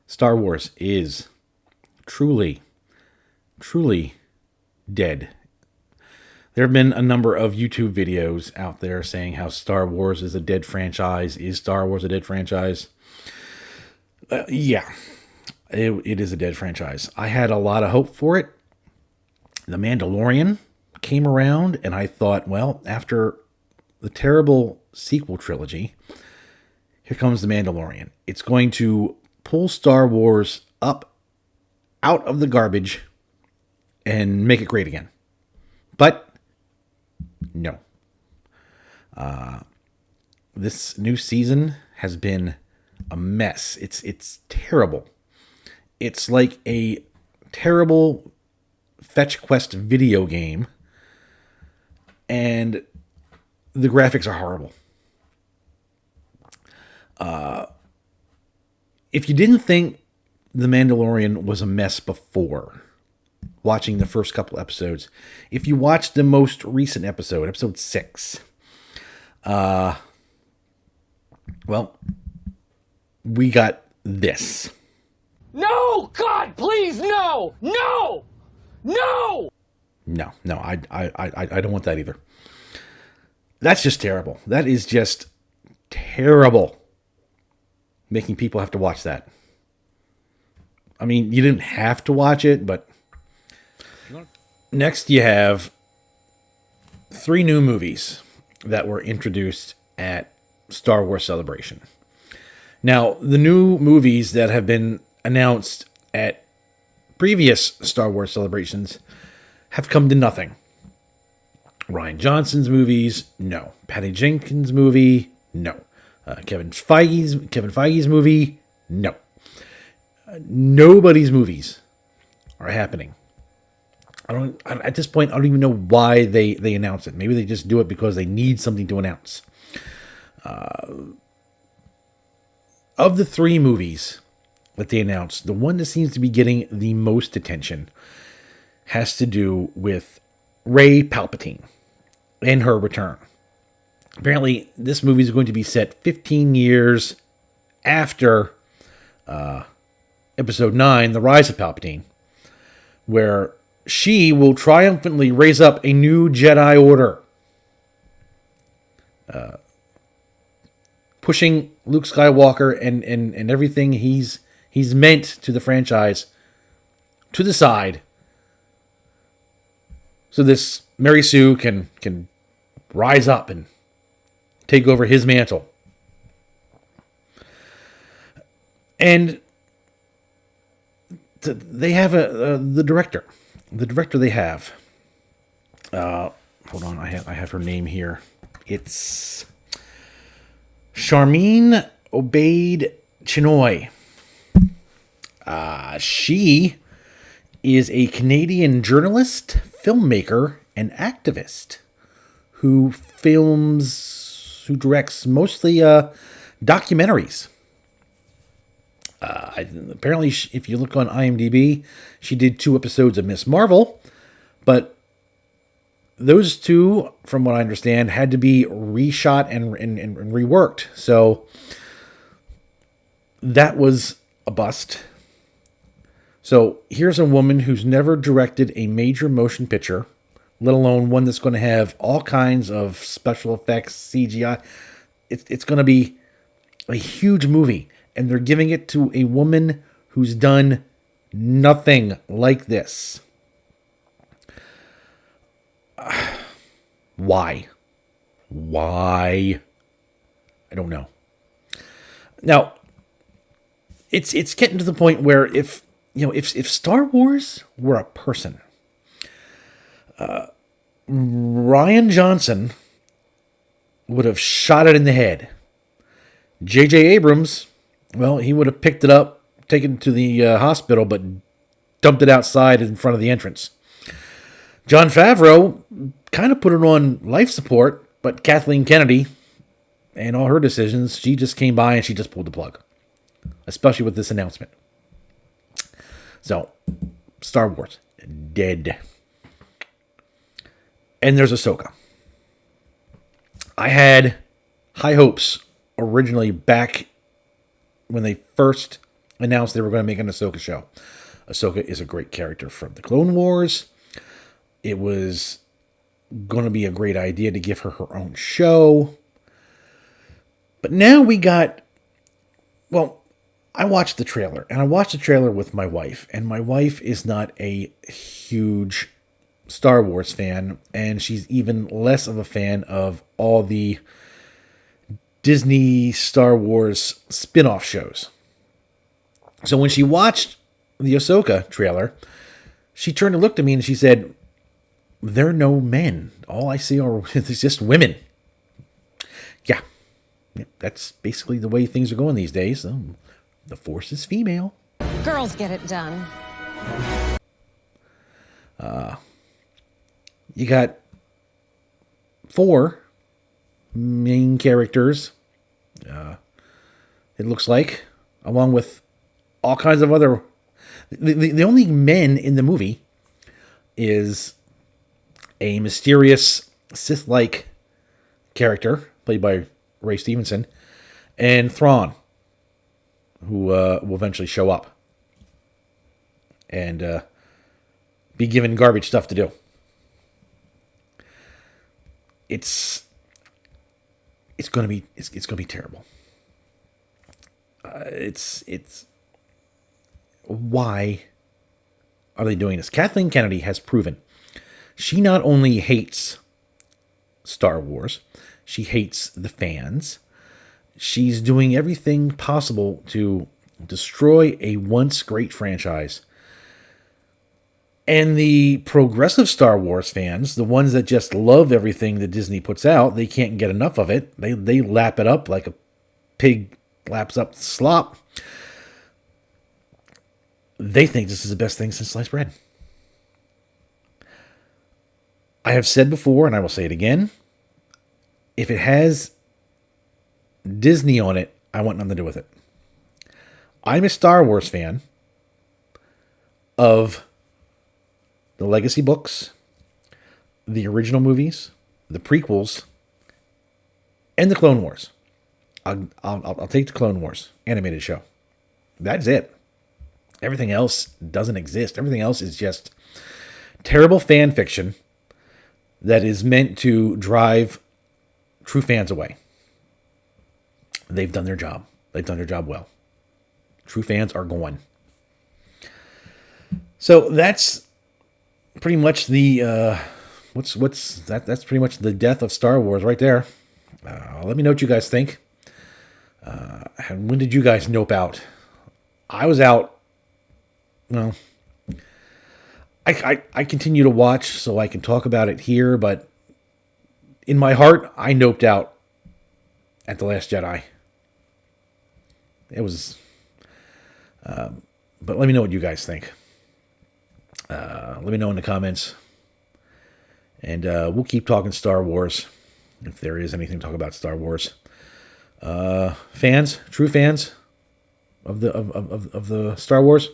Star Wars is truly, truly dead. There have been a number of YouTube videos out there saying how Star Wars is a dead franchise. Is Star Wars a dead franchise? Yeah, it is a dead franchise. I had a lot of hope for it. The Mandalorian came around, and I thought, well, after the terrible sequel trilogy, here comes The Mandalorian. It's going to pull Star Wars up out of the garbage and make it great again. But no. This new season has been a mess. It's terrible. It's like a terrible Fetch Quest video game, and the graphics are horrible. If you didn't think The Mandalorian was a mess before watching the first couple episodes, if you watched the most recent episode 6, well, we got this. No! God, please, no! No! No! No, I don't want that either. That's just terrible. That is just terrible. Making people have to watch that. I mean, you didn't have to watch it, but... Next, you have 3 new movies that were introduced at Star Wars Celebration. Now, the new movies that have been announced at previous Star Wars celebrations have come to nothing. Rian Johnson's movies, no. Patty Jenkins' movie, no. Kevin Feige's movie, no. Nobody's movies are happening. At this point, I don't even know why they announce it. Maybe they just do it because they need something to announce. Of the 3 movies that they announced, the one that seems to be getting the most attention has to do with Rey Palpatine and her return. Apparently, this movie is going to be set 15 years after Episode 9, The Rise of Palpatine, where she will triumphantly raise up a new Jedi Order, pushing Luke Skywalker and everything he's meant to the franchise to the side, so this Mary Sue can rise up and take over his mantle. And they have the director. The director they have. Hold on, I have her name here. It's Charmin Obaid Chinoy. She is a Canadian journalist, filmmaker, and activist who directs mostly documentaries. Apparently, if you look on IMDb, she did 2 episodes of Miss Marvel, but those 2, from what I understand, had to be reshot and reworked. So that was a bust. So here's a woman who's never directed a major motion picture, let alone one that's going to have all kinds of special effects, CGI. It's going to be a huge movie. And they're giving it to a woman who's done nothing like this. Why? I don't know. Now, it's getting to the point where if Star Wars were a person, Rian Johnson would have shot it in the head. J.J. Abrams, well, he would have picked it up, taken it to the hospital, but dumped it outside in front of the entrance. Jon Favreau kind of put it on life support, but Kathleen Kennedy and all her decisions, she just came by and she just pulled the plug, especially with this announcement. So, Star Wars, dead. And there's Ahsoka. I had high hopes originally back when they first announced they were going to make an Ahsoka show. Ahsoka is a great character from the Clone Wars. It was going to be a great idea to give her her own show. But now we got, well, I watched the trailer, and I watched the trailer with my wife, and my wife is not a huge Star Wars fan, and she's even less of a fan of all the Disney Star Wars spin-off shows. So when she watched the Ahsoka trailer, she turned and looked at me and she said, "There are no men. All I see are it's just women." Yeah, that's basically the way things are going these days. The Force is female. Girls get it done. You got 4 main characters, it looks like, along with all kinds of other... The only men in the movie is a mysterious Sith-like character, played by Ray Stevenson, and Thrawn, who will eventually show up and be given garbage stuff to do. It's gonna be terrible. It's why are they doing this? Kathleen Kennedy has proven she not only hates Star Wars, she hates the fans. She's doing everything possible to destroy a once great franchise. And the progressive Star Wars fans, the ones that just love everything that Disney puts out, they can't get enough of it. They lap it up like a pig laps up slop. They think this is the best thing since sliced bread. I have said before, and I will say it again, if it has Disney on it, I want nothing to do with it. I'm a Star Wars fan of the legacy books, the original movies, the prequels, and the Clone Wars. I'll take the Clone Wars animated show. That's it. Everything else doesn't exist. Everything else is just terrible fan fiction that is meant to drive true fans away. They've done their job. They've done their job well. True fans are gone. So that's pretty much the that's pretty much the death of Star Wars right there. Let me know what you guys think. When did you guys nope out? I was out. Well, I continue to watch so I can talk about it here, but in my heart, I noped out at The Last Jedi. It was... but let me know what you guys think. Let me know in the comments. And we'll keep talking Star Wars, if there is anything to talk about Star Wars. Fans, true fans of the Star Wars,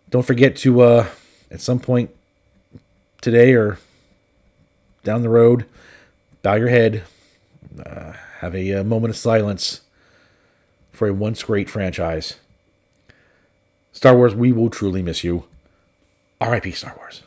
don't forget to at some point today or down the road, bow your head, have a moment of silence for a once great franchise. Star Wars, we will truly miss you. R.I.P. Star Wars.